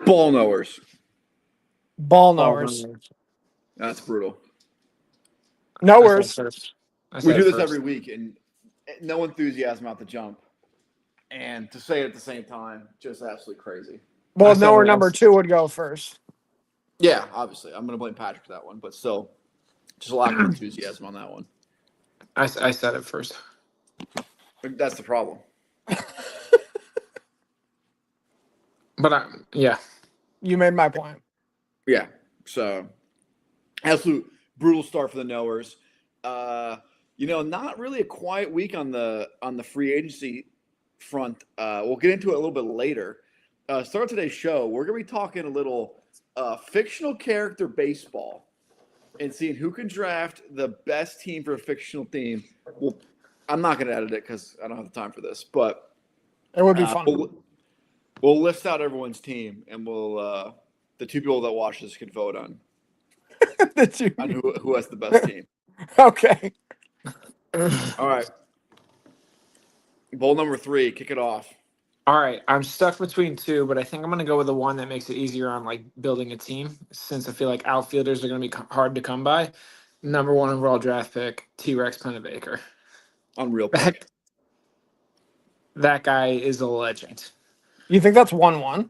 Ball knowers. Ball knowers. That's brutal. Knowers. We do this every week, and no enthusiasm out the jump. And to say it at the same time, just absolutely crazy. Well, knower number 2 would go first. Yeah, obviously. I'm going to blame Patrick for that one, but still, just a lack of enthusiasm on that one. I said it first. That's the problem. But yeah. You made my point. Yeah. So, absolute brutal start for the knowers. Not really a quiet week on the free agency front. We'll get into it a little bit later. Start today's show. We're going to be talking a little fictional character baseball and seeing who can draft the best team for a fictional team. Well, I'm not going to edit it because I don't have the time for this, but it would be fun. We'll list out everyone's team, and we'll the two people that watch this can vote on who has the best team. Okay. All right. Bowl number 3, kick it off. All right, I'm stuck between 2, but I think I'm going to go with the one that makes it easier on building a team, since I feel like outfielders are going to be hard to come by. Number 1 overall draft pick, T-Rex Pennebaker. Unreal pick. That guy is a legend. You think that's 1-1?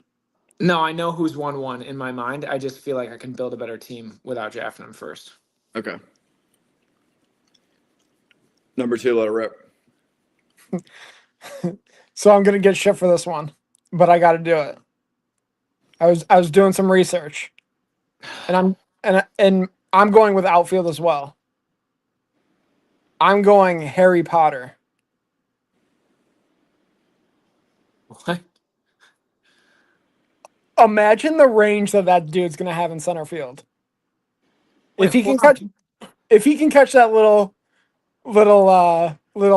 No, I know who's 1-1 in my mind. I just feel like I can build a better team without drafting him first. Okay. Number 2, let it rip. So I'm gonna get shit for this one, but I got to do it. I was doing some research, and I'm going with outfield as well. I'm going Harry Potter. What? Imagine the range that dude's gonna have in center field. Wait, if he can catch that little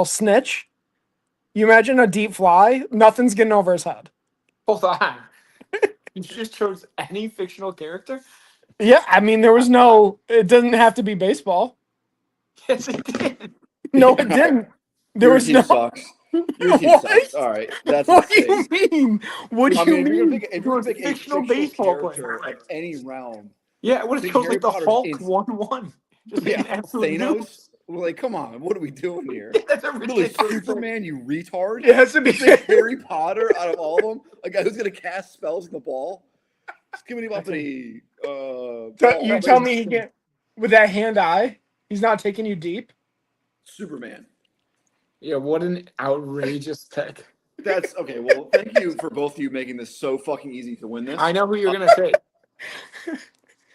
snitch. You imagine a deep fly, nothing's getting over his head. Hold on. You just chose any fictional character? Yeah, I mean, it doesn't have to be baseball. Yes, it did. No, it didn't. There was no. Sucks. Your team sucks. All right. That's what do you mean? What do you mean? If you're going to pick a fictional baseball character of any realm. Yeah, it would have chose the Hulk 1-1. Yeah, Thanos. We're like, come on, what are we doing here? That's a ridiculous Superman, you retard. It has to be Harry Potter out of all of them. A guy who's gonna cast spells in the ball. Just give me up any. You tell me he can't with that hand eye. He's not taking you deep. Superman. Yeah, what an outrageous pick. That's okay. Well, thank you for both of you making this so fucking easy to win this. I know who you're gonna say.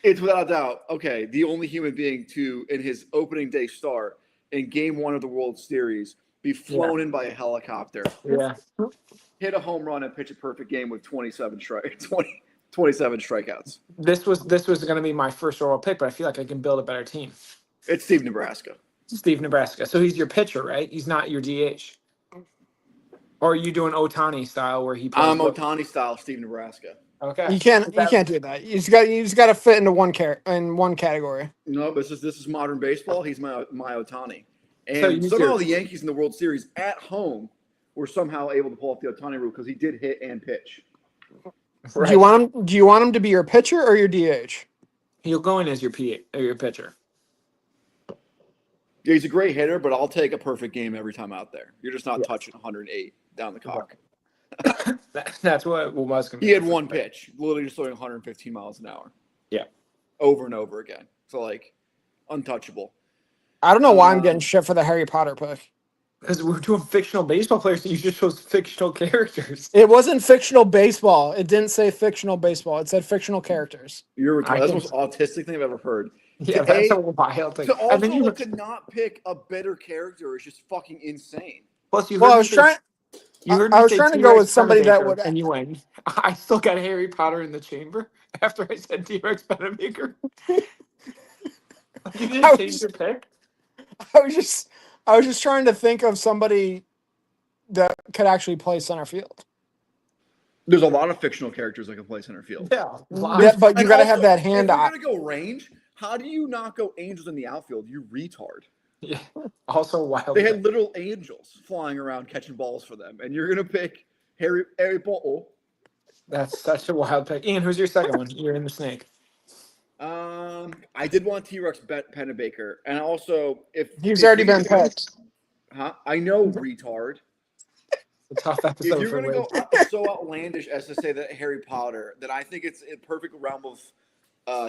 It's without a doubt, okay, the only human being to, in his opening day start in Game 1 of the World Series, be flown in by a helicopter. Yeah. Hit a home run and pitch a perfect game with 27 strikeouts. This was going to be my first overall pick, but I feel like I can build a better team. It's Steve Nebraska. So he's your pitcher, right? He's not your DH. Or are you doing Ohtani style where he plays? I'm Ohtani style, Steve Nebraska. Okay. You can't do that. He's got to fit into one category. No, but this is modern baseball. He's my Ohtani. And somehow the Yankees in the World Series at home were somehow able to pull off the Ohtani rule because he did hit and pitch. Right. Do you want him to be your pitcher or your DH? He'll go in as your pitcher. Yeah, he's a great hitter, but I'll take a perfect game every time out there. You're just not touching 108 down the cock. That's what was going to be. He had one pitch, literally just throwing 115 miles an hour. Yeah. Over and over again. So, untouchable. I don't know why I'm getting shit for the Harry Potter pick. Because we're doing fictional baseball players, and you just chose fictional characters. It wasn't fictional baseball. It didn't say fictional baseball. It said fictional characters. You're retarded. That's the most autistic thing I've ever heard. Yeah, that's a wild thing. To also to not pick a better character is just fucking insane. Plus, I was trying to go with somebody that would. And you went. I still got Harry Potter in the chamber after I said T-Rex Pennebaker. You didn't change your pick. I was just trying to think of somebody that could actually play center field. There's a lot of fictional characters that can play center field. Yeah, but you got to have that hand eye. If you're gonna go range, how do you not go Angels in the outfield? You retard. Yeah. Also wild. They had little angels flying around catching balls for them, and you're gonna pick Harry Potter. That's such a wild pick. Ian, who's your second one? You're in the snake. I did want T-Rex Pennebaker, and also He's if already we, been picked. I know, retard. A tough If episode you're for gonna Wade. go so outlandish as to say that Harry Potter, then I think it's a perfect realm of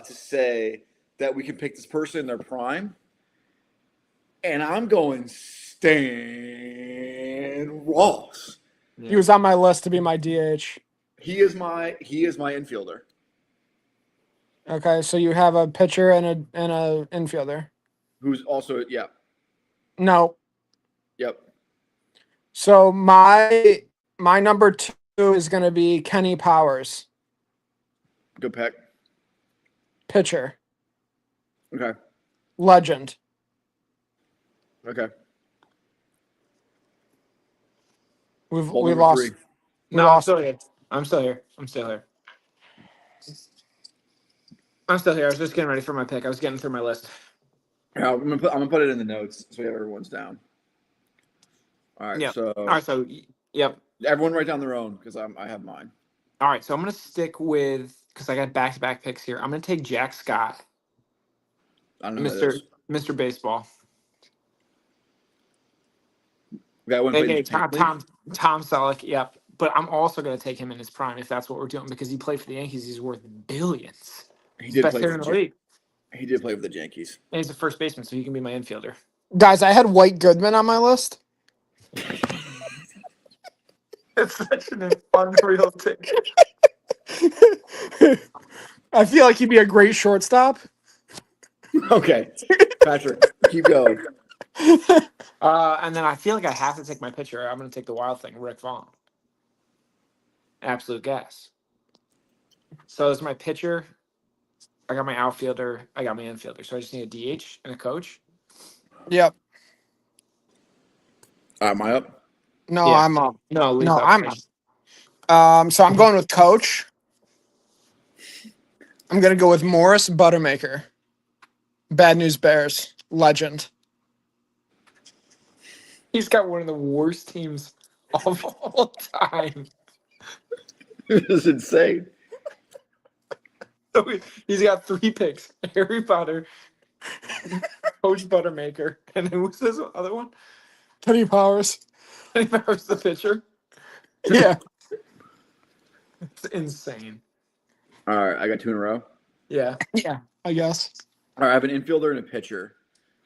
to say that we can pick this person in their prime, and I'm going Stan Ross. Yeah. He was on my list to be my DH. He is my infielder. Okay, so you have a pitcher and a infielder. Who's also No. yep. So my number 2 is going to be Kenny Powers, Good pick. pitcher, Okay. legend. Okay. We Ball number lost. 3. We No, lost. I'm still here. I'm still here. I was just getting ready for my pick. I was getting through my list. Yeah, I'm gonna put it in the notes so we have everyone's down. All right. Yeah. So All right. So, yep. everyone write down their own because I have mine. All right. So I'm gonna stick with because I got back-to-back picks here. I'm gonna take Jack Scott, I don't know who that is. Mr. Baseball. Guy went played in AKA the Tank League? Tom Selleck. Yep. But I'm also gonna take him in his prime if that's what we're doing because he played for the Yankees. He's worth billions. He He's did best play player for in the league. He did play for the Yankees. And he's a first baseman, so he can be my infielder. Guys, I had White Goodman on my list. It's such an unreal take. I feel like he'd be a great shortstop. Okay, Patrick, keep going. And then I feel like I have to take my pitcher. I'm going to take the wild thing, Rick Vaughn. Absolute gas. So it's my pitcher. I got my outfielder. I got my infielder. So I just need a DH and a coach. Yep. Am I up? No, Yeah. I'm up. No, Lee's No, up I'm first. up. So I'm going with coach. I'm gonna go with Morris Buttermaker. Bad News Bears legend. He's got one of the worst teams of all time. This is insane. So he's got 3 picks: Harry Potter, Coach Buttermaker, and then who's this other one? Kenny Powers. Kenny Powers, the pitcher. Yeah. It's insane. All right, I got 2 in a row. Yeah. Yeah. I guess. All right, I have an infielder and a pitcher.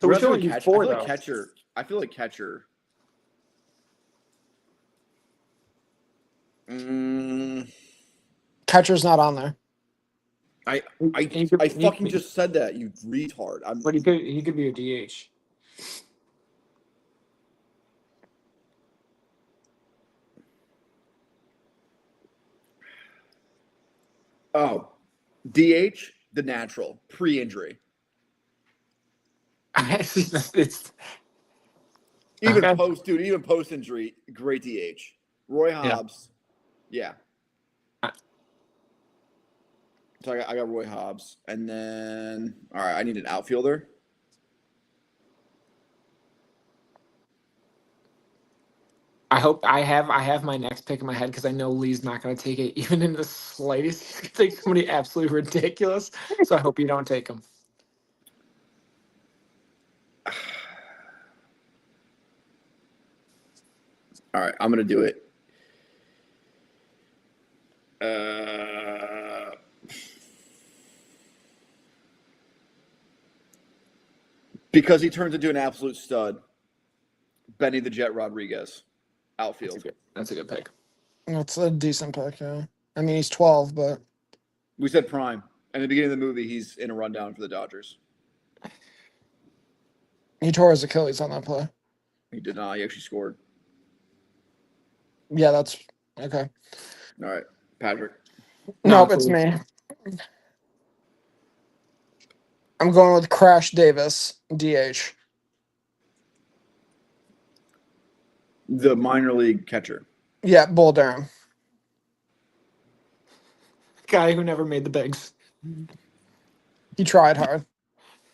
So Who we else should do only use catch? 4 I feel like though. catcher. I feel like catcher. Catcher's not on there. I He could- he fucking could- just said that, you retard. But he could be a DH. DH, the natural, pre-injury. It's Even Okay. even post-injury, great DH. Roy Hobbs. Yeah. So I got Roy Hobbs. And then, all right, I need an outfielder. I hope I have my next pick in my head because I know Lee's not going to take it even in the slightest. He's going to take somebody absolutely ridiculous. So I hope you don't take him. All right, I'm going to do it. Because he turns into an absolute stud, Benny the Jet Rodriguez, outfield. That's a good pick. That's a decent pick, yeah. I mean, he's 12, but We said prime. And at the beginning of the movie, he's in a rundown for the Dodgers. he tore his Achilles on that play. He did not. He actually scored. Yeah, that's okay. All right, Patrick. Nope, it's me. I'm going with Crash Davis, DH. The minor league catcher. Yeah, Bull Durham. Guy who never made the bigs. He tried hard.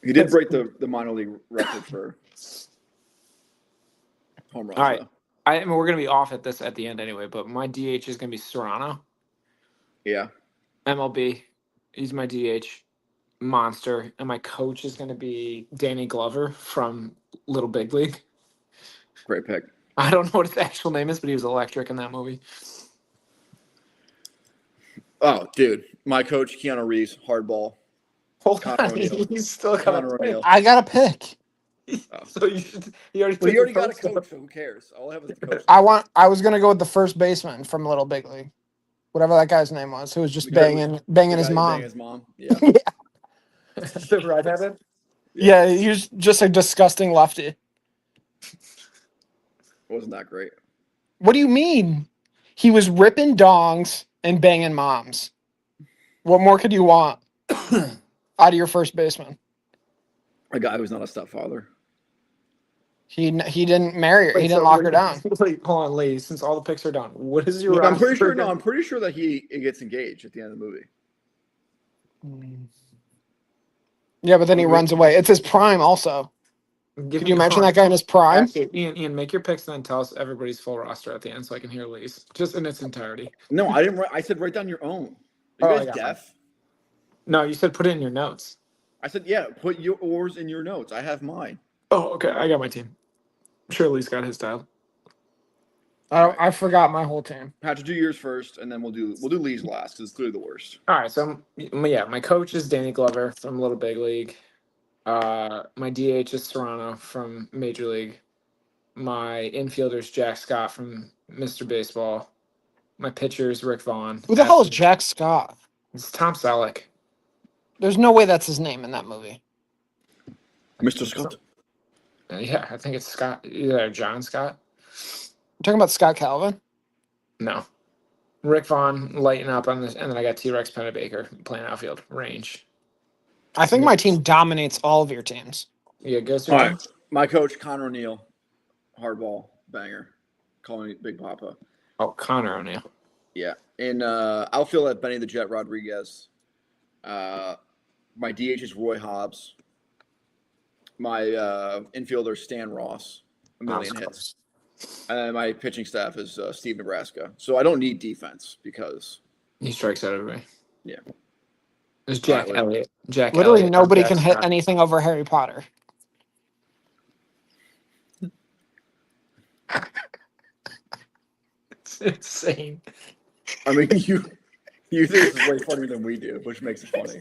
He did break the minor league record for home runs. All right. though. I mean, we're going to be off at this at the end anyway, but my DH is going to be Serrano. Yeah. MLB. He's my DH monster, and my coach is going to be Danny Glover from Little Big League. Great pick. I don't know what his actual name is, but he was electric in that movie. Oh, dude. My coach, Keanu Reeves, hardball. Hold Connor on, O'Neill. he's still got Connor a pick. O'Neill. I got a pick. Oh. So you should. He already. Well, took you already your got a stuff. coach, so who cares? All I have is the coach. I was gonna go with the first baseman from Little Big League, whatever that guy's name was, who was just banging The his guy mom. banging his mom. Yeah. The redheaded. Yeah, he was just a disgusting lefty. Wasn't that great? What do you mean? He was ripping dongs and banging moms. What more could you want out of your first baseman? A guy who's not a stepfather. He didn't marry her. Wait, He didn't so lock wait, her down. Wait, hold on, ladies. Since all the picks are done, what is your? Look, I'm pretty roster sure. again? No, I'm pretty sure that he gets engaged at the end of the movie. Yeah, but then he Agreed. runs away. It's his prime also. Give Could me- you imagine hold on. that guy in his prime? Actually, Ian, make your picks and then tell us everybody's full roster at the end, so I can hear Lee's just in its entirety. No, I didn't. I said write down your own. Oh, Are I you got guys deaf? No, you said put it in your notes. I said, yeah. Put yours in your notes. I have mine. Oh, okay. I got my team. I'm sure Lee's got his dial. I forgot my whole team. Patrick, do yours first, and then we'll do Lee's last because it's clearly the worst. All right, so my coach is Danny Glover from Little Big League. My DH is Serrano from Major League. My infielder is Jack Scott from Mr. Baseball. My pitcher is Rick Vaughn. Who the hell is Jack Scott? It's Tom Selleck. There's no way that's his name in that movie. Mr. Scott. Yeah, I think it's Scott. Either John Scott. You're talking about Scott Calvin? No. Rick Vaughn lighting up on this, and then I got T-Rex Pennebaker playing outfield range. I think my team dominates all of your teams. Yeah, goes All right. My coach, Connor O'Neill, hardball banger. Call me Big Papa. Oh, Connor O'Neill. Yeah. In outfield at Benny the Jet Rodriguez. My DH is Roy Hobbs. My infielder, Stan Ross. A million hits. And my pitching staff is Steve Nebraska. So I don't need defense because He strikes out everybody. Yeah. There's Jack Right, Elliott. Jack Literally Elliott. nobody Jack can hit Scott. anything over Harry Potter. It's insane. I mean you think this is way funnier than we do, which makes it funny.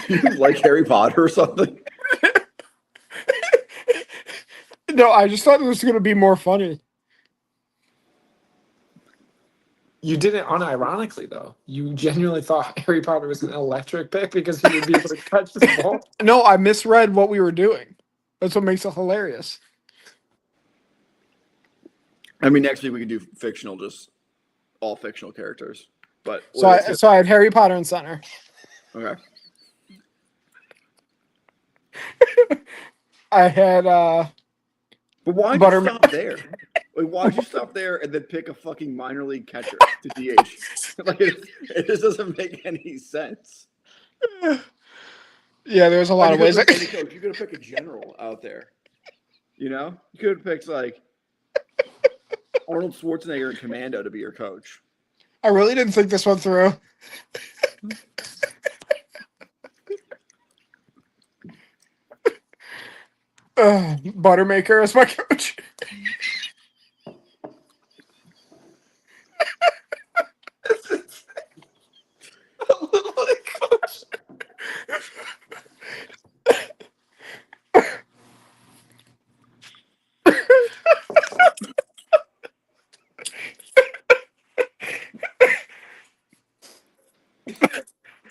Do you like Harry Potter or something? No, I just thought it was going to be more funny. You did it unironically, though. You genuinely thought Harry Potter was an electric pick because he would be able to catch the ball. No, I misread what we were doing. That's what makes it hilarious. I mean, next week we can do fictional, just all fictional characters. But So I had Harry Potter in center. okay. I had But why'd you stop there? Like, why'd you stop there and then pick a fucking minor league catcher to DH? Like, it just doesn't make any sense. yeah, there's a lot of ways. You could have picked a general out there. You know, you could have picked like Arnold Schwarzenegger in Commando to be your coach. I really didn't think this one through. Buttermaker as my coach.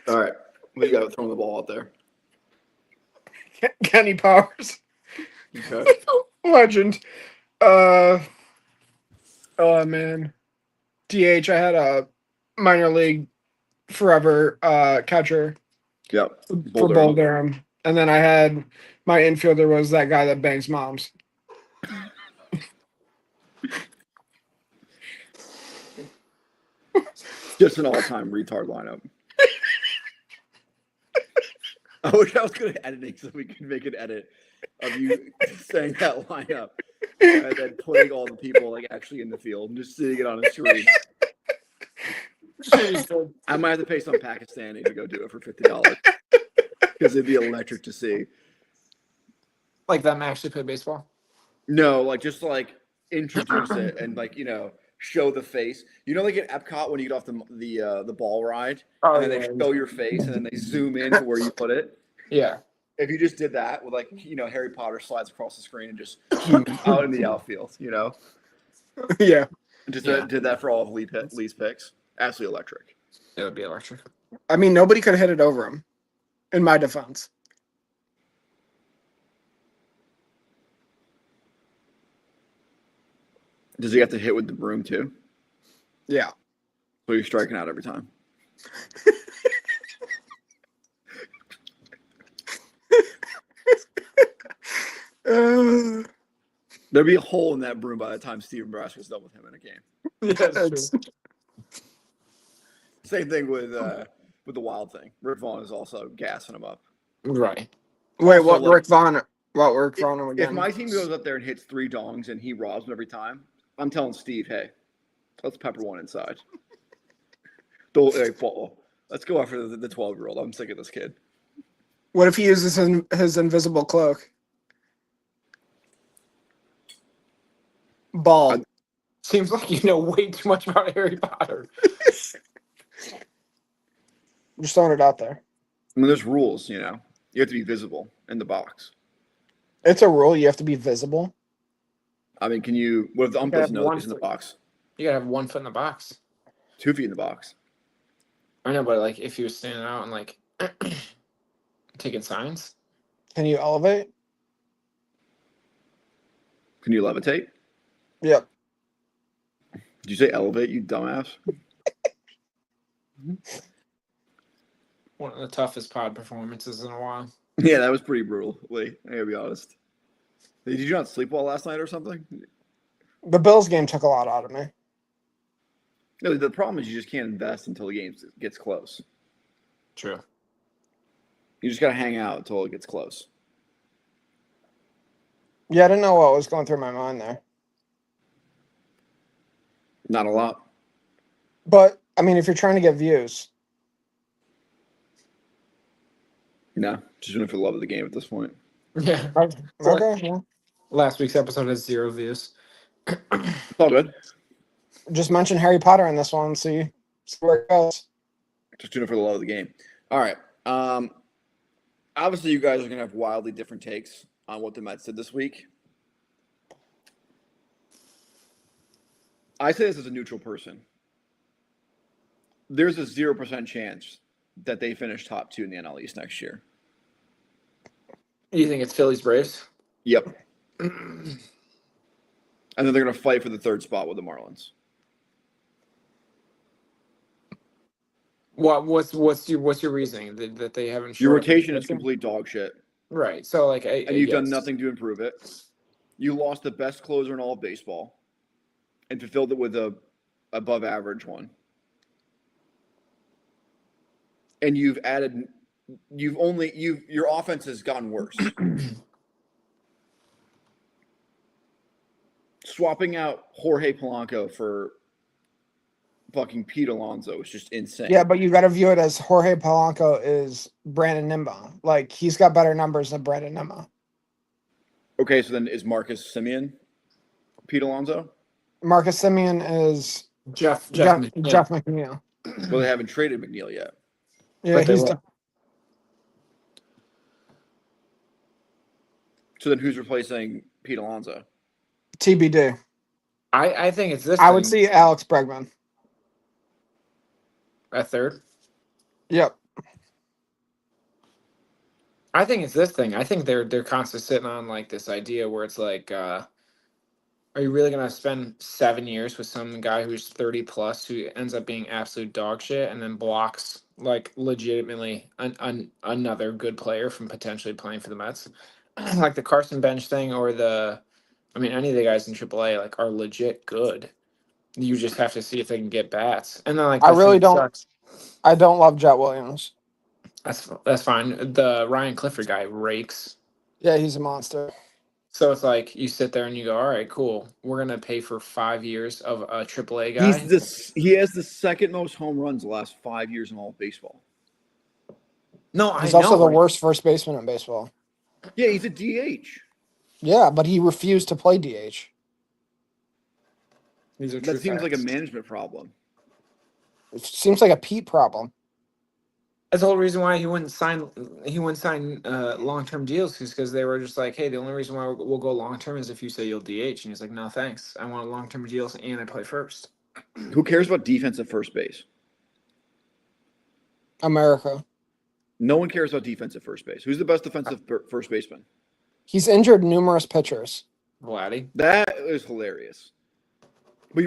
All right, we got to throw the ball out there. Kenny Powers. Okay. Legend. Oh man. DH, I had a minor league forever catcher Yep. for Bull Durham. And then I had my infielder was that guy that bangs moms. Just an all-time retard lineup. I wish I was good at editing so we could make an edit of you saying that lineup. and then putting all the people like actually in the field and just seeing it on a screen. I might have to pay some Pakistani to go do it for $50 because it'd be electric to see. Like them actually play baseball. No, like just like introduce it and like show the face. Like at Epcot when you get off the ball ride and then they show your face and then they zoom in to where you put it. Yeah. If you just did that with like Harry Potter slides across the screen and just out in the outfield, Yeah. just Yeah. did that for all of Lee's picks. Absolutely electric. It would be electric. I mean, nobody could hit it over him, in my defense. Does he have to hit with the broom too? Yeah. So you're striking out every time. There'd be a hole in that broom by the time Steven Braska's done with him in a game. Yeah, that's true. Same thing with the Wild thing. Rick Vaughn is also gassing him up. Right. Wait, Also, what like, Rick Vaughn? What Rick Vaughn again? If my team goes up there and hits 3 dongs and he robs them every time, I'm telling Steve, hey, let's pepper one inside. Let's go after the 12-year-old. I'm sick of this kid. What if he uses his invisible cloak? Ball. Seems like you know way too much about Harry Potter. Just throwing it out there. I mean, there's rules, You have to be visible in the box. It's a rule. You have to be visible. I mean, what if the ump doesn't know that he's in the box? You gotta have 1 foot in the box. 2 feet in the box. I know, but like if you were standing out and like taking signs. Can you elevate? Can you levitate? Yep. Did you say elevate, you dumbass? One of the toughest pod performances in a while. Yeah, that was pretty brutal. Wait, I gotta be honest. Did you not sleep well last night or something? The Bills game took a lot out of me. No, the problem is you just can't invest until the game gets close. True. You just gotta hang out until it gets close. Yeah, I didn't know what was going through my mind there. Not a lot. But, I mean, if you're trying to get views. No, just doing it for the love of the game at this point. Yeah. Okay. Yeah. Last week's episode has 0 views. It's all good. Just mention Harry Potter in this one, see where it goes. Just doing it for the love of the game. All right. Obviously, you guys are going to have wildly different takes on what the Mets did this week. I say this as a neutral person. There's a 0% chance that they finish top 2 in the NL East next year. You think it's Phillies Braves? Yep. And then they're going to fight for the 3rd spot with the Marlins. What's your reasoning that they haven't? Your rotation is complete dog shit. Right. So like, and you've done nothing to improve it. You lost the best closer in all of baseball, and fulfilled it with a above average one. And your offense has gotten worse. Swapping out Jorge Polanco for fucking Pete Alonso is just insane. Yeah, but you got to view it as Jorge Polanco is Brandon Nimmo. Like, he's got better numbers than Brandon Nimmo. Okay, so then is Marcus Semien Pete Alonso? Marcus Semien is Jeff McNeil. Well, they haven't traded McNeil yet. Yeah, he's So then who's replacing Pete Alonso? TBD. I think it's this. I would see Alex Bregman at 3rd. Yep. I think it's this thing. I think they're constantly sitting on like this idea where it's like, are you really gonna spend 7 years with some guy who's 30 plus who ends up being absolute dog shit and then blocks like legitimately another good player from potentially playing for the Mets? Like the Carson Bench thing or any of the guys in AAA like are legit good. You just have to see if they can get bats. And then like I really don't. sucks. I don't love Jet Williams. That's fine. The Ryan Clifford guy rakes. Yeah, he's a monster. So it's like you sit there and you go, all right, cool. We're gonna pay for 5 years of a AAA He's guy. this. He has the second most home runs the last 5 years in all of baseball. No, I He's also know. the Like, worst first baseman in baseball. Yeah, he's a DH. Yeah, but he refused to play DH. these are true That seems like a facts. management problem. It seems like a Pete problem. That's the whole reason why he wouldn't sign. He wouldn't sign long term deals, because they were just like, hey, the only reason why we'll go long term is if you say you'll DH. And he's like, no, thanks. I want long term deals and I play first. Who cares about defense at first base? America. No one cares about defense at first base. Who's the best defensive first baseman? He's injured numerous pitchers. Vladdy. That is hilarious. But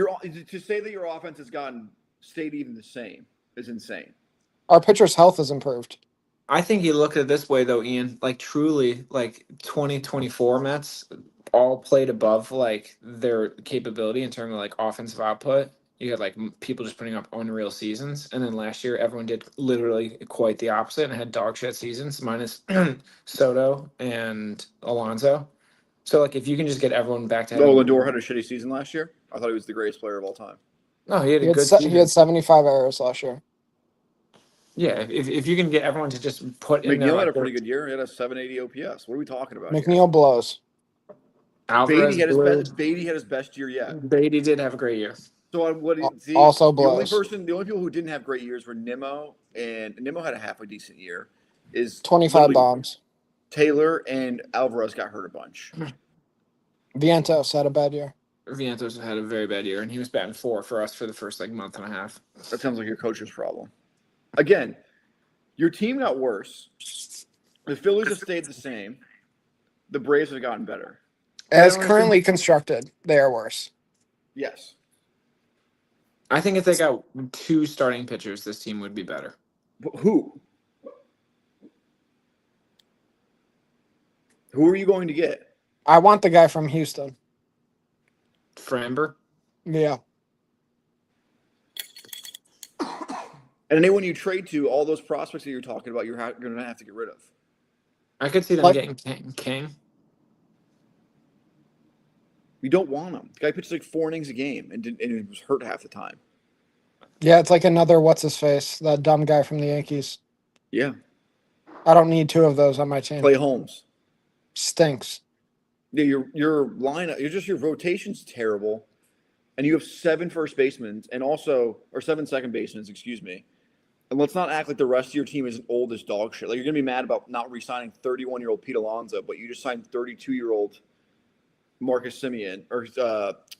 to say that your offense has stayed even the same is insane. Our pitcher's health has improved. I think you look at it this way though, Ian. Like truly, like 2024 Mets all played above like their capability in terms of like offensive output. You had like people just putting up unreal seasons, and then last year everyone did literally quite the opposite and had dog shit seasons, minus Soto and Alonso. So like if you can just get everyone back to Oh, having, Lindor had a shitty season last year. I thought he was the greatest player of all time. no, he had He a had good he had season. 75 errors last year. Yeah, if you can get everyone to just put in there McNeil had like a pretty good year. He had a 780 OPS. What are we talking about here? McNeil blows. Alvarez, Beatty had his best year yet. Beatty did have a great year. So Also the only blows. the only people who didn't have great years were Nimmo, and Nimmo had a halfway decent year. Is 25 bombs. Taylor and Alvarez got hurt a bunch. Vientos had a bad year. Vientos had a very bad year, and he was batting 4 for us for the first like month and a half. That sounds like your coach's problem. Again, your team got worse. The Phillies have stayed the same. The Braves have gotten better. As currently constructed, they are worse. Yes. I think if they got 2 starting pitchers, this team would be better. But who? Who are you going to get? I want the guy from Houston. Framber. Yeah. And anyone you trade to, all those prospects that you're talking about, you're going to have to get rid of. I could see them getting King. You don't want him. The guy pitched like 4 innings a game and it was hurt half the time. Yeah, it's like another what's-his-face, that dumb guy from the Yankees. Yeah. I don't need 2 of those on my team. Clay Holmes. Stinks. Yeah, your lineup, your rotation's terrible. And you have 7 first basemen or 7 second basemen, excuse me. And let's not act like the rest of your team isn't old as dog shit. Like, you're going to be mad about not re-signing 31-year-old Pete Alonso, but you just signed 32-year-old Marcus Semien or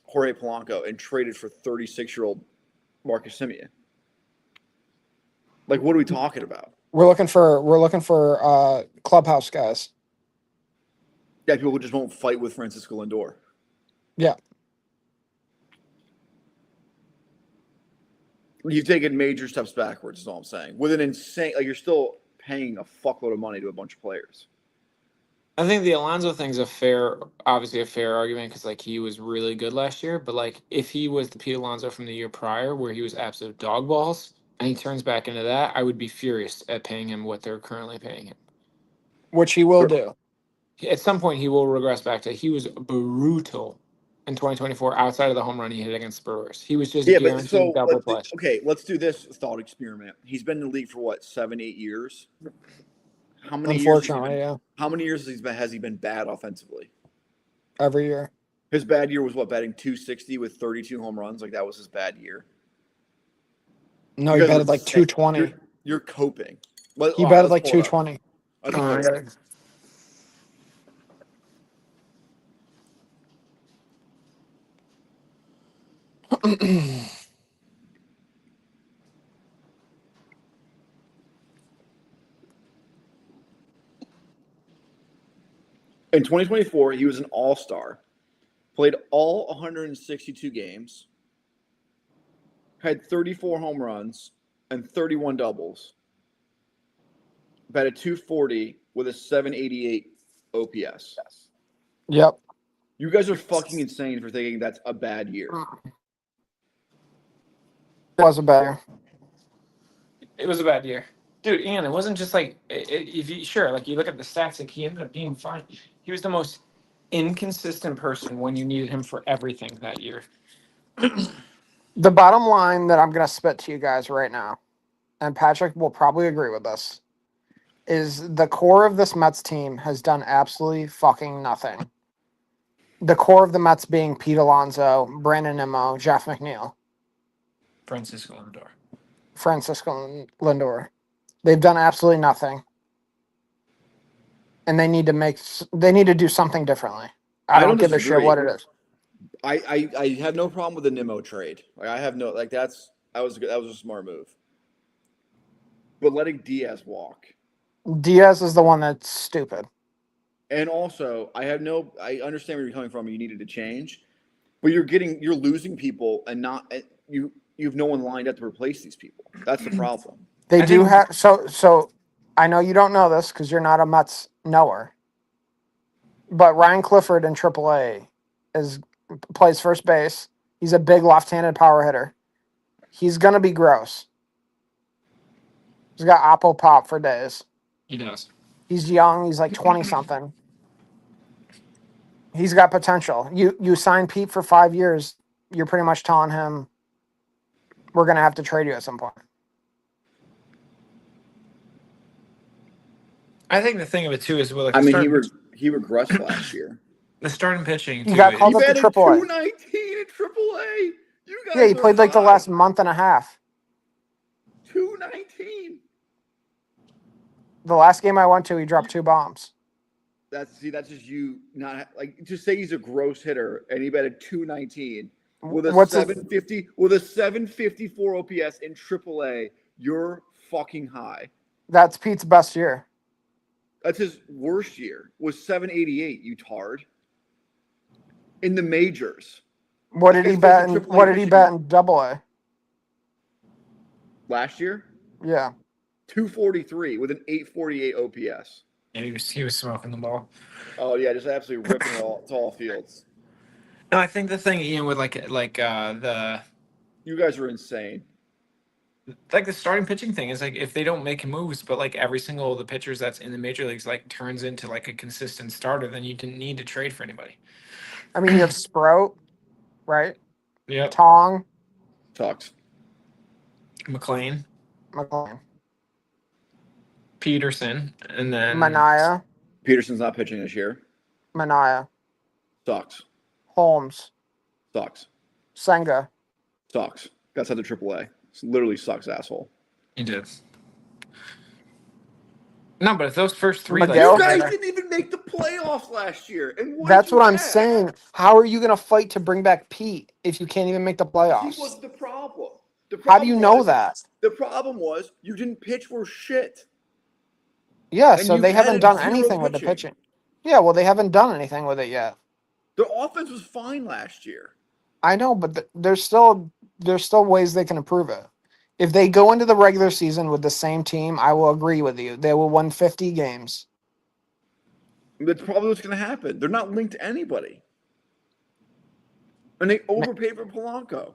Jorge Polanco and traded for 36-year-old Marcus Semien. Like, what are we talking about? We're looking for clubhouse guys. Yeah, people who just won't fight with Francisco Lindor. Yeah. You've taken major steps backwards, is all I'm saying. With an insane, like, you're still paying a fuckload of money to a bunch of players. I think the Alonso thing's obviously a fair argument, because like he was really good last year. But like if he was the Pete Alonso from the year prior, where he was absolute dog balls, and he turns back into that, I would be furious at paying him what they're currently paying him. Which he will do. At some point, he will regress back to he was brutal in 2024 outside of the home run he hit against Brewers. He was just guaranteed double play. Okay, let's do this thought experiment. He's been in the league for what, 7-8 years? How many Unfortunately, years How many years has he been bad offensively? Every year. His bad year was what, batting 260 with 32 home runs? Like, that was his bad year. No, he batted like 220. You're coping. He batted like 220. In 2024, he was an all-star, played all 162 games, had 34 home runs and 31 doubles, batted 240 with a 788 OPS. Yep. You guys are fucking insane for thinking that's a bad year. It was a bad year. It was a bad year. Dude, Ian, it wasn't just like, if you, sure, like you look at the stats, like he ended up being fine. He was the most inconsistent person when you needed him for everything that year. The bottom line that I'm going to spit to you guys right now, and Patrick will probably agree with this, is the core of this Mets team has done absolutely fucking nothing. The core of the Mets being Pete Alonso, Brandon Nimmo, Jeff McNeil, Francisco Lindor. Francisco Lindor. They've done absolutely nothing. And they need to do something differently. I don't give a shit what it is. I have no problem with the Nimmo trade. Like I have no like that was a smart move. But letting Diaz walk. Diaz is the one that's stupid. And also, I understand where you're coming from. You needed to change, but you're losing people, and you have no one lined up to replace these people. That's the problem. They do have so. I know you don't know this because you're not a Mets knower, but Ryan Clifford in AAA plays first base. He's a big left-handed power hitter. He's gonna be gross. He's got Oppo pop for days. He does. He's young. He's like 20 something. He's got potential. You sign Pete for 5 years. You're pretty much telling him we're going to have to trade you at some point. I think the thing of it too is he regressed last year. The starting pitching. He got called up to AAA. 219 in AAA. You guys yeah, he played like the last month and a half. 219. The last game I went to, he dropped 2 bombs. That's just you not like just say he's a gross hitter and he batted 219 with a 754 OPS in AAA. You're fucking high. That's Pete's best year. That's his worst year. Was 788. You tard. In the majors. What did he bat in AA? Last year? Yeah. 243 with an 848 OPS. Yeah, he was smoking the ball. Oh yeah, just absolutely ripping it all to all fields. No, I think the thing, Ian, with the you guys are insane. Like the starting pitching thing is like if they don't make moves, but like every single of the pitchers that's in the major leagues like turns into like a consistent starter, then you didn't need to trade for anybody. I mean, you have Sprout, right? Yeah. Tong. Talks. McLean. Peterson, and then Manaea. Peterson's not pitching this year. Manaea. Sucks. Holmes. Sucks. Senga. Sucks. Got sent to AAA. Literally sucks, asshole. He did. No, but if those first 3, you guys didn't even make the playoffs last year, and that's what I'm saying. How are you going to fight to bring back Pete if you can't even make the playoffs? He was the problem. How do you know that? The problem was you didn't pitch worth shit. Yeah, so they haven't done anything with the pitching. Yeah, well, they haven't done anything with it yet. Their offense was fine last year. I know, but there's still ways they can improve it. If they go into the regular season with the same team, I will agree with you. They will win 50 games. That's probably what's going to happen. They're not linked to anybody. And they overpaid for Polanco.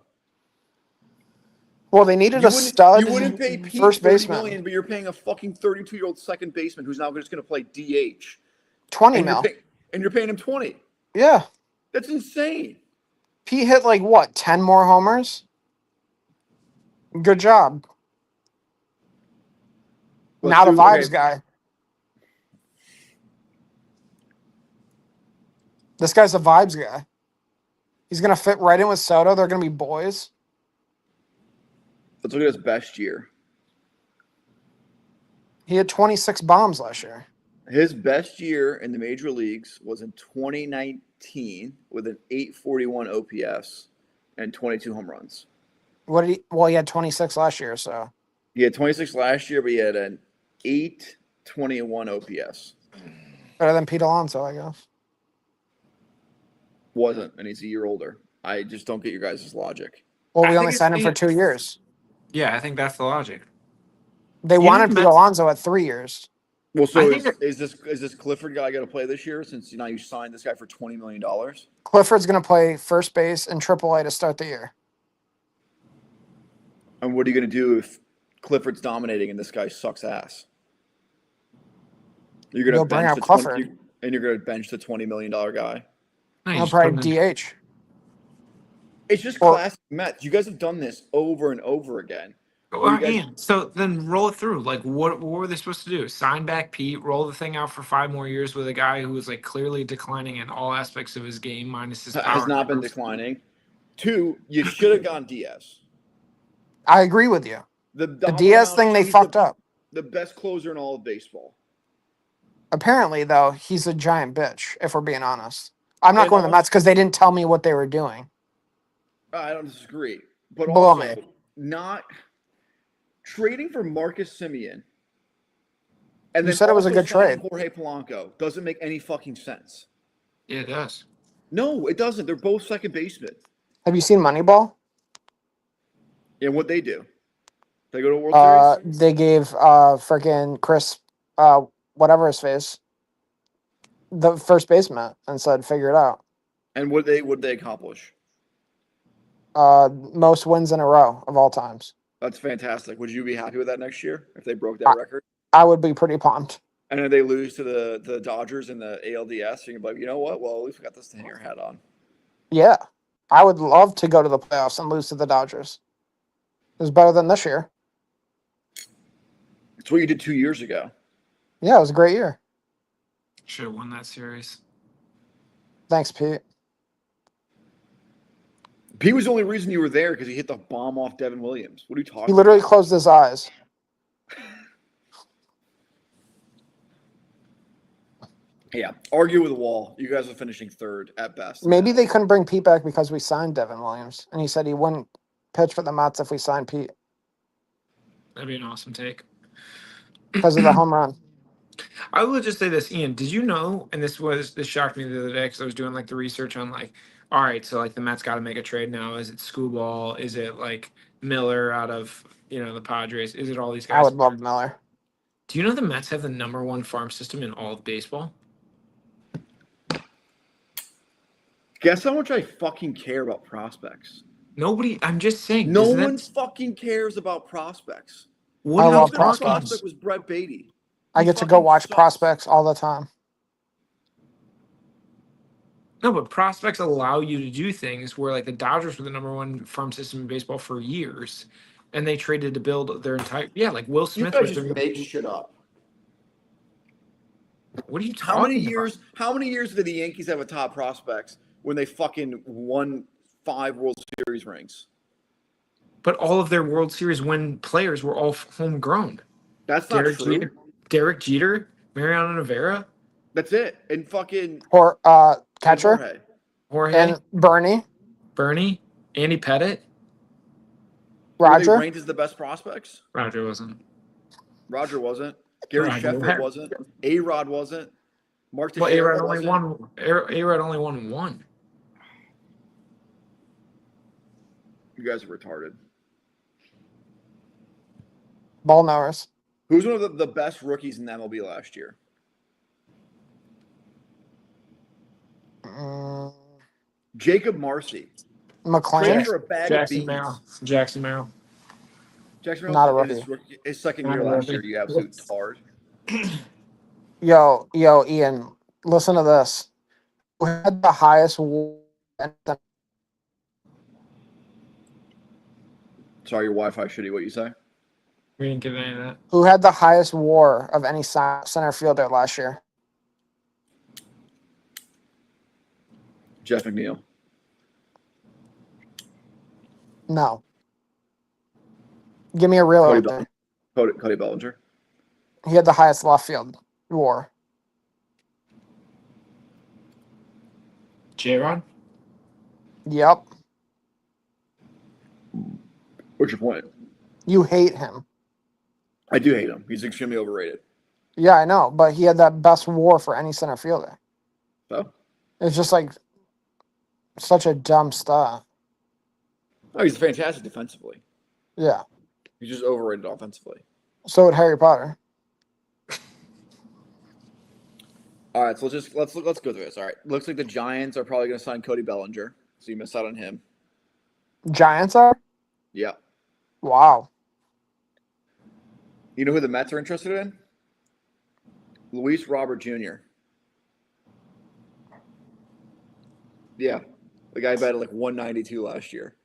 Well, they needed a stud You wouldn't pay Pete first $30 baseman. million, but you're paying a fucking 32-year-old second baseman who's now just going to play DH. 20 mil. And you're paying him 20. Yeah. That's insane. Pete hit 10 more homers? Good job. Not a vibes guy. This guy's a vibes guy. He's going to fit right in with Soto. They're going to be boys. Let's look at his best year. He had 26 bombs last year. His best year in the major leagues was in 2019 with an 841 OPS and 22 home runs. He had 26 last year, so. He had 26 last year, but he had an 821 OPS. Better than Pete Alonso, I guess. Wasn't, and he's a year older. I just don't get your guys' logic. Well, we only signed him for 2 years. Yeah, I think that's the logic. They wanted Pete Alonso at 3 years. Well, so is this Clifford guy going to play this year since you signed this guy for $20 million? Clifford's going to play first base in AAA to start the year. And what are you going to do if Clifford's dominating and this guy sucks ass? You're going to bring out Clifford. and you're going to bench the $20 million guy. No, you I'll just put probably him in. DH. It's just Or- classic Mets. You guys have done this over and over again. Well, You guys- Ian, so then roll it through. Like, what were they supposed to do? Sign back Pete, roll the thing out for 5 more years with a guy who was like clearly declining in all aspects of his game, minus his power. Has not been numbers. declining. 2, you should have gone Diaz. I agree with you. The Diaz thing, they fucked up. The best closer in all of baseball. Apparently, though, he's a giant bitch, if we're being honest. I'm not And going to the also- Mets because they didn't tell me what they were doing. I don't disagree. But Below also, me. not trading for Marcus Simeon. And You then said it was a also good signing trade. Jorge Polanco doesn't make any fucking sense. Yeah, it does. No, it doesn't. They're both second basemen. Have you seen Moneyball? And what they do? They go to a World Series? They gave freaking Chris, whatever his face, the first baseman, and said, "Figure it out." And what they accomplish? Most wins in a row of all times. That's fantastic. Would you be happy with that next year if they broke that record? I would be pretty pumped. And then they lose to the Dodgers in the ALDS, and you're like, you know what? Well, at least we got this to hang our hat on. Yeah, I would love to go to the playoffs and lose to the Dodgers. It was better than this year. It's what you did 2 years ago. Yeah, it was a great year. Should have won that series. Thanks, Pete. Pete was the only reason you were there because he hit the bomb off Devin Williams. What are you talking He literally about? closed his eyes. Yeah, argue with the wall. You guys are finishing third at best. Maybe they couldn't bring Pete back because we signed Devin Williams, and he said he wouldn't pitch for the Mets if we signed Pete That'd be an awesome take. because of the home run. I will just say this, Ian. Did you know? And this shocked me the other day because I was doing like the research on like, all right, so like the Mets got to make a trade now. Is it Screwball? Is it like Miller out of the Padres? Is it all these guys? I would love Miller. Do you know the Mets have the #1 farm system in all of baseball? Guess how much I fucking care about prospects? Nobody. I'm just saying. No isn't that- one fucking cares about prospects. What I else love Their fucking- prospects. prospect was Brett Beatty. I He get to go fucking watch sucks. prospects all the time. No, but prospects allow you to do things where like the Dodgers were the #1 farm system in baseball for years, and they traded to build their entire like Will You Smith guys was just their. make shit up. What are you How talking many about? years? How many years did the Yankees have a top prospects when they fucking won 5 World Series rings? But all of their World Series win players were all homegrown. That's not Derek true. Jeter, Derek Jeter, Mariano Rivera, That's it. And fucking Or and catcher Jorge. Jorge, and Bernie, Bernie, Andy Pettit. Were they Roger. ranked as the best prospects? Roger wasn't. Roger wasn't. Gary Roger. Sheffield wasn't. A-Rod wasn't. Mark Well, Teixeira A-Rod only wasn't. won. A-Rod only won one. You guys are retarded. Ball knowers. Who's one of the best rookies in MLB last year? Jacob Marcy. McLean. Traded for a bag Jackson of beans. Merrill. Jackson Merrill. Jackson Not a Merrill in rookie. his second Not year a last rookie. year, you absolute tard. Yo, Ian, listen to this. Who had the highest WAR? Sorry, your Wi-Fi shitty. What you say? We didn't get any of that. Who had the highest WAR of any center fielder last year? Jeff McNeil. No. Give me a real Cody answer. Cody Bellinger. He had the highest left field WAR. J-Rod? Yep. What's your point? You hate him. I do hate him. He's extremely overrated. Yeah, I know, but he had that best WAR for any center fielder. So? It's just like such a dumb stat. Oh, he's fantastic defensively. Yeah. He's just overrated offensively. So would Harry Potter. All right, so let's go through this. All right, looks like the Giants are probably going to sign Cody Bellinger, so you missed out on him. Giants are? Yeah. Wow. You know who the Mets are interested in? Luis Robert Jr. Yeah, the guy batted like 192 last year.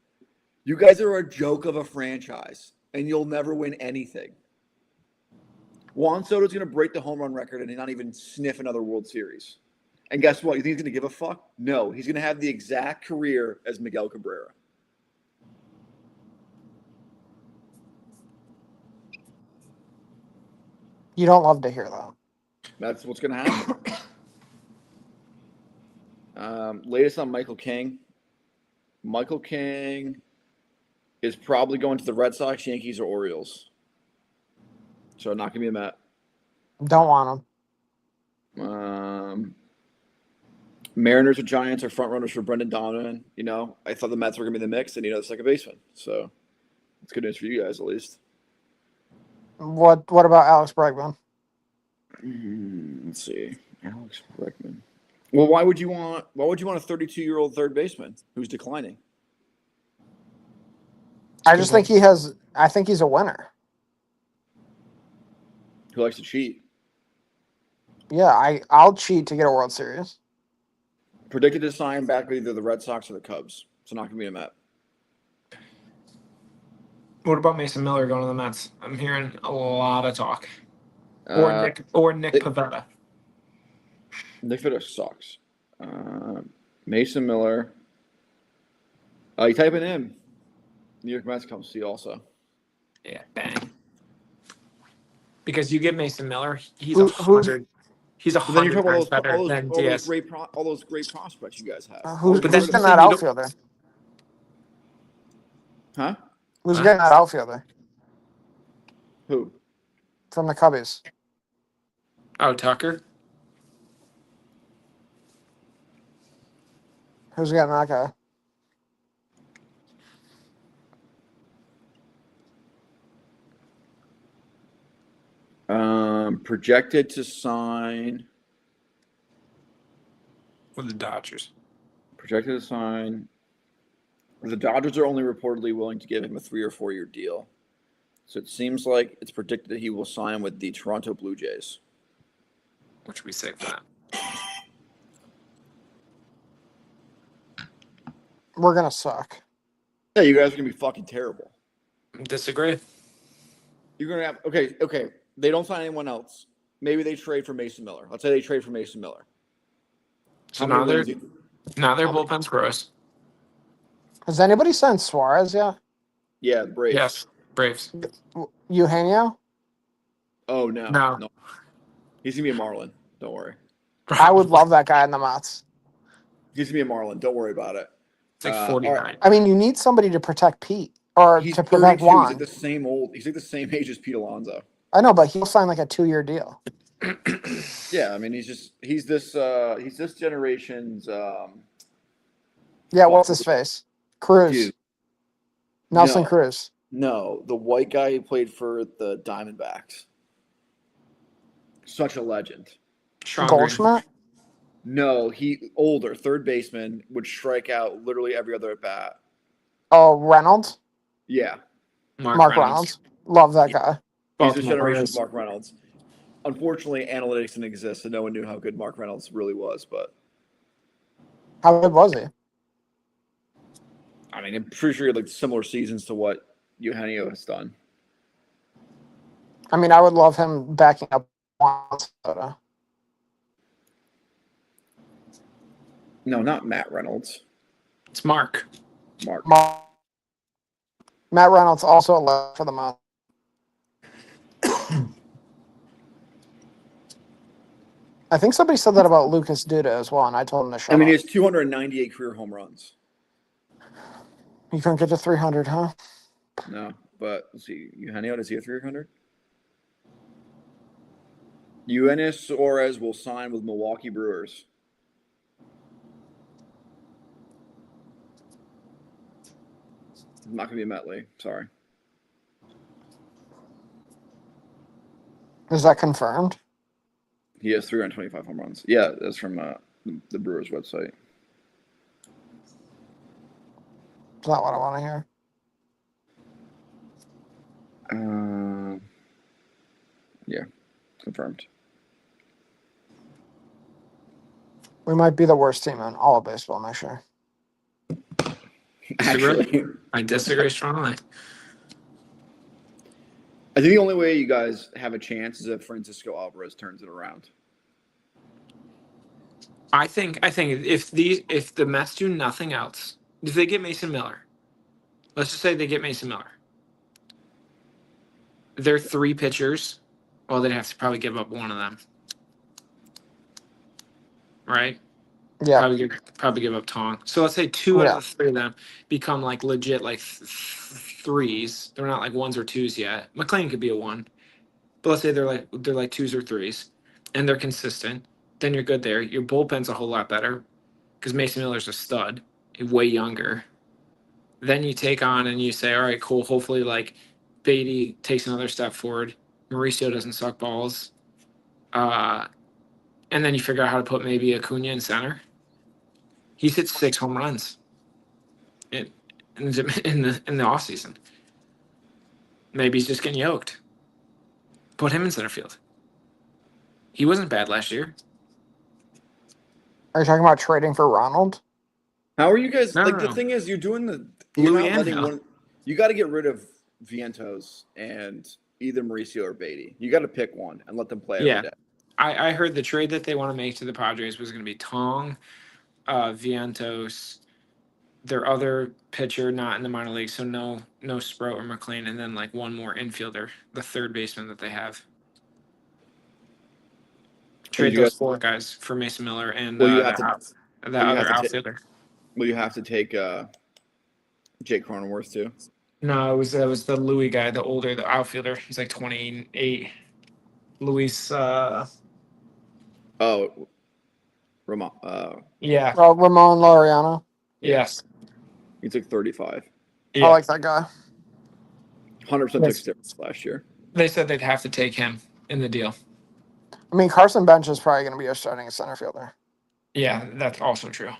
You guys are a joke of a franchise, and you'll never win anything. Juan Soto's going to break the home run record and not even sniff another World Series. And guess what? You think he's going to give a fuck? No, he's going to have the exact career as Miguel Cabrera. You don't love to hear that. That's what's going to happen. Latest on Michael King. Michael King is probably going to the Red Sox, Yankees, or Orioles. So not going to be a Met. Don't want Um, Mariners or Giants are front runners for Brendan Donovan. You know, I thought the Mets were going to be in the mix, and the second baseman. So it's good news for you guys, at least. him. What about Alex Bregman? Let's see, Alex Bregman. Well, why would you want a 32-year-old third baseman who's declining? I just think I think he's a winner. Who likes to cheat? Yeah, I'll cheat to get a World Series. Predicted to sign back with either the Red Sox or the Cubs. So not going to be a Met. What about Mason Miller going to the Mets? I'm hearing a lot of talk. Or Nick Pivetta. Nick Pivetta sucks. Mason Miller. You type it in. New York Mets come see also. Yeah, bang. Because you get Mason Miller, he's Who- 100. He's But then you're 100 talking times about better than Diaz. all those great prospects you guys have. Who's But that's getting the that thing, you don't- outfielder? Huh? Who's Huh? getting that outfielder Who? from the Cubbies? Oh, Tucker? Who's getting that guy? Projected to sign. With the Dodgers. Projected to sign. The Dodgers are only reportedly willing to give him a 3 or 4 year deal. So it seems like it's predicted that he will sign with the Toronto Blue Jays. Which we say for that. We're gonna suck. Yeah, you guys are gonna be fucking terrible. Disagree. You're gonna have okay. They don't sign anyone else. Maybe they trade for Mason Miller. Let's say they trade for Mason Miller. So How many now wins their do- now their how many- bullpen's gross. Has anybody signed Suarez yet? Yeah, the Braves. Yes. Braves. Eugenio? Oh no. No. He's gonna be a Marlin. Don't worry. I would love that guy in the Mets. He's gonna be a Marlin. Don't worry about it. It's like all 49. right. I mean, you need somebody to protect Pete or He's to protect 32. He's Juan. like the same old. He's like the same age as Pete Alonso. I know, but he'll sign like a 2-year deal. Yeah, I mean he's this generation's Yeah, what's his face? Cruz. dude. Nelson No. Cruz. No, the white guy who played for the Diamondbacks. Such a legend. Sean Green. Goldschmidt? No, he older, third baseman, would strike out literally every other at bat. Oh, Reynolds? Yeah. Mark Reynolds. Love that guy. He's Baltimore this generation's Orioles. Mark Reynolds. Unfortunately, analytics didn't exist, so no one knew how good Mark Reynolds really was. But How good was he? I mean, I'm pretty sure he had like similar seasons to what Eugenio has done. I mean, I would love him backing up Juan Soto. No, not Matt Reynolds. It's Mark. Mark. Matt Reynolds also left for the Mets. I think somebody said that about Lucas Duda as well, and I told him to shut I mean, he up. has 298 career home runs. You couldn't get to 300, huh? No, but let's see. Eugenio, does he have 300? Eugenio Suarez will sign with Milwaukee Brewers. Not going to be a Met Lee. Sorry. Is that confirmed? He has 325 home runs. Yeah, that's from the Brewers website. Is that what I want to hear? Yeah, confirmed. We might be the worst team in all of baseball next year. Actually, I disagree strongly. I think the only way you guys have a chance is if Francisco Alvarez turns it around. I think if the Mets do nothing else, if they get Mason Miller, let's just say they get Mason Miller, they're 3 pitchers. Well, they'd have to probably give up one of them, right? Yeah. Probably give up Tong. So let's say 2 out Yeah. of the 3 of them become like legit like 3s. They're not like 1s or 2s yet. McLean could be a 1, but let's say they're like 2s or 3s, and they're consistent. Then you're good there. Your bullpen's a whole lot better because Mason Miller's a stud, way younger. Then you take on and you say, all right, cool. Hopefully, like Beatty takes another step forward. Mauricio doesn't suck balls. And then you figure out how to put maybe Acuna in center. He's hit 6 home runs in the offseason. Maybe he's just getting yoked. Put him in center field. He wasn't bad last year. Are you talking about trading for Ronald? How are you guys? No, like no, the no. thing is, you're doing the. Louis You're not letting Angel. one. You got to get rid of Vientos and either Mauricio or Beatty. You got to pick one and let them play Yeah. every day. I heard the trade that they want to make to the Padres was going to be Tong, Vientos, their other pitcher not in the minor league, so no Sprout or McLean, and then like one more infielder, the third baseman that they have. Trade you those guys- 4 guys for Mason Miller and Well, you that have to other ta- outfielder. Well, you have to take Jake Cronenworth too. No, it was the Louis guy, the outfielder. He's like 28. Luis, Oh, Ramon. yeah, Well, Ramon Laureano. yes, He took 35. yeah. I like that guy. 100% took Yes. steroids last year. They said they'd have to take him in the deal. I mean, Carson Bench is probably going to be a starting center fielder. Yeah, that's also true.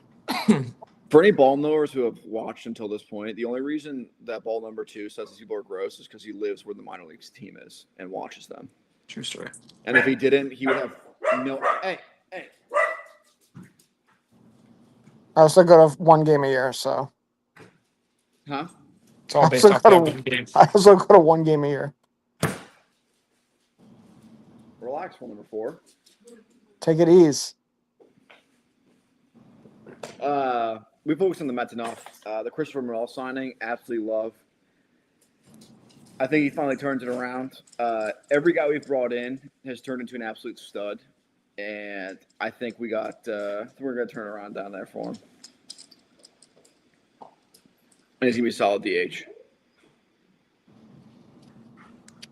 For any ball knowers who have watched until this point, the only reason that ball number 2 says these people are gross is because he lives where the minor leagues team is and watches them. True story. And if he didn't, he would have no. Hey. I also go to 1 game a year, so Huh? It's all I based also off go that to- one game. I also go to 1 game a year. Relax, ball number 4. Take it easy. We focused on the Mets enough. The Christopher Morel signing, absolutely love. I think he finally turns it around. Every guy we've brought in has turned into an absolute stud, and I think we're gonna turn around down there for him. And he's gonna be solid DH.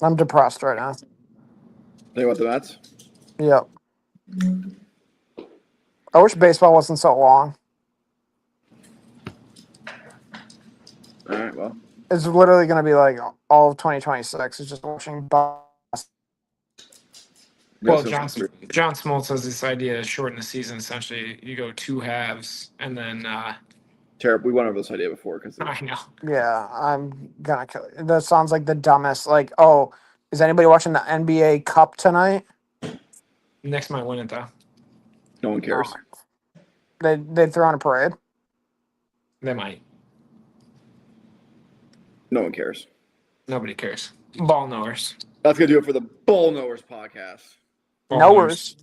I'm depressed right now. Think about the Mets. Yep. I wish baseball wasn't so long. All right, well, It's literally going to be like all of 2026. It's just watching. Well, Yes, John it's true. Smoltz has this idea to shorten the season. Essentially, you go 2 halves, and then Terrible. We went over this idea before because I know. Yeah, I'm gonna kill it. That sounds like the dumbest. Like, oh, is anybody watching the NBA Cup tonight? Knicks might win it though. no one cares. They throw on a parade. They might. No one cares. Nobody cares. Ball knowers. That's gonna do it for the Ball Knowers podcast. Ball Knowers.